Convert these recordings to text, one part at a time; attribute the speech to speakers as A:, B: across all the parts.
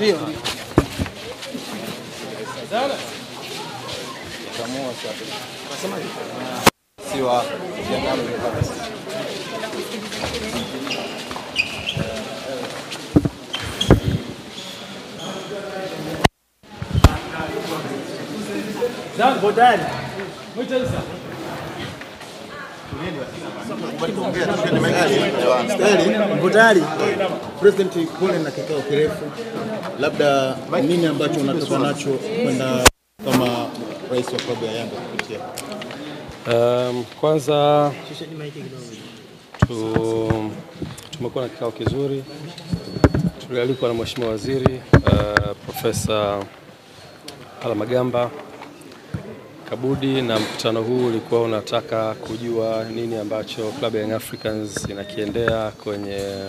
A: Ndio.
B: Sana.
A: Kamoa sasa.
B: Unasemaje?
A: Siwa kiangalo mpaka.
B: Sana bodani. Muito isso.
C: Mbutali, President kule na kikao kirefu, labda nini ambacho unatoka nacho kwenda kama rais wa klabu ya Yanga kupitia?
D: Kwanza tumekuwa na kikao kizuri, tulialikwa na Mheshimiwa Waziri Profesa Palamagamba Kabudi, na mkutano huu ulikuwa unataka kujua nini ambacho Club Young Africans inakiendea kwenye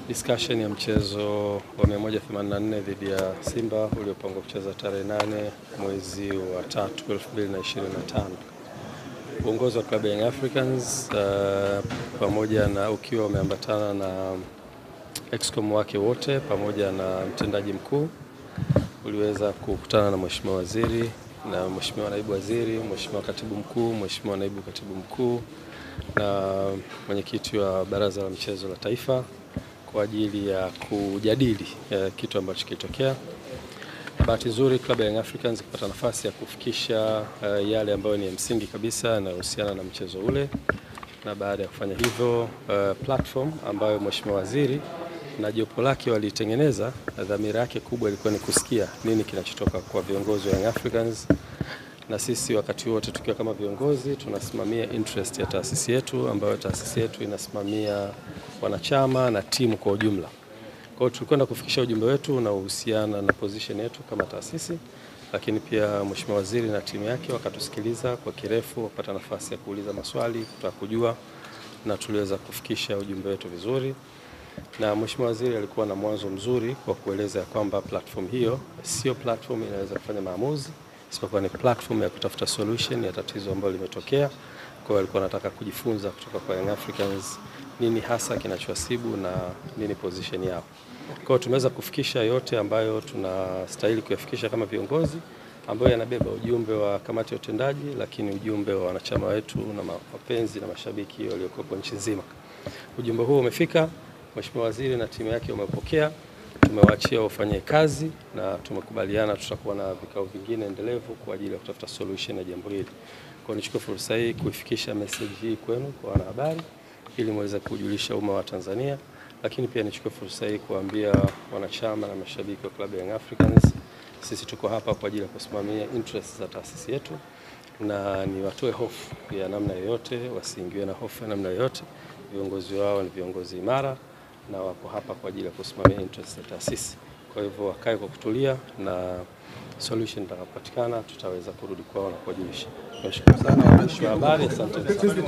D: discussion ya mchezo wa 184 dhidi ya Simba uliopangwa kucheza tarehe 8 mwezi wa 3 2025. Uongozi wa Club Young Africans pamoja na ukiwa umeambatana na excom wake wote pamoja na mtendaji mkuu uliweza kukutana na Mheshimiwa Waziri na Mheshimiwa Naibu Waziri, Mheshimiwa Katibu Mkuu, Mheshimiwa Naibu Katibu Mkuu na mwenyekiti wa Baraza la Michezo la Taifa kwa ajili ya kujadili kitu ambacho kilitokea. Bahati nzuri Club Young Africans kupata nafasi ya kufikisha yale ambayo ni ya msingi kabisa yanayohusiana na mchezo ule, na baada ya kufanya hivyo platform ambayo Mheshimiwa Waziri na jopo lake walitengeneza, dhamira yake kubwa ilikuwa ni kusikia nini kinachotoka kwa viongozi wa Young Africans, na sisi wakati wote tukiwa kama viongozi tunasimamia interest ya taasisi yetu, ambayo taasisi yetu inasimamia wanachama na timu kwa ujumla. Kwa hiyo tulikwenda kufikisha ujumbe wetu na uhusiana na position yetu kama taasisi, lakini pia Mheshimiwa Waziri na timu yake wakatusikiliza kwa kirefu, wakapata nafasi ya kuuliza maswali, kutaka kujua, na tuliweza kufikisha ujumbe wetu vizuri. Na Mheshimiwa Waziri alikuwa na mwanzo mzuri kwa kueleza kwamba platform hiyo sio platform inaweza kufanya maamuzi, isipokuwa ni platform ya kutafuta solution ya tatizo ambalo limetokea. Kwa hiyo alikuwa anataka kujifunza kutoka kwa Young Africans nini hasa kinachowasibu na nini position yao. Kwa hiyo tumeweza kufikisha yote ambayo tunastahili kuyafikisha kama viongozi, ambayo yanabeba ujumbe wa kamati ya utendaji, lakini ujumbe wa wanachama wetu na wapenzi na mashabiki waliokuwa nchi nzima. Ujumbe huo umefika, Mheshimiwa Waziri na timu yake wamepokea, tumewaachia wafanye kazi na tumekubaliana tutakuwa na vikao vingine endelevu kwa ajili ya kutafuta solution ya jambo hili. Kwa nichukue fursa hii kuifikisha message hii kwenu kwa wanahabari ili muweze kujulisha umma wa Tanzania, lakini pia nichukue fursa hii kuambia wanachama na mashabiki wa Club Young Africans, sisi tuko hapa kwa ajili ya kusimamia interest za taasisi yetu, na ni watoe hofu ya namna yoyote, wasiingiwe na hofu ya namna yoyote. Viongozi wao ni viongozi imara na wako hapa kwa ajili ya kusimamia interest za taasisi. Kwa hivyo wakae kwa kutulia, na solution itakapopatikana tutaweza kurudi kwao na kuwajulisha. Nashukuru sana waandishi wa habari, asante sana.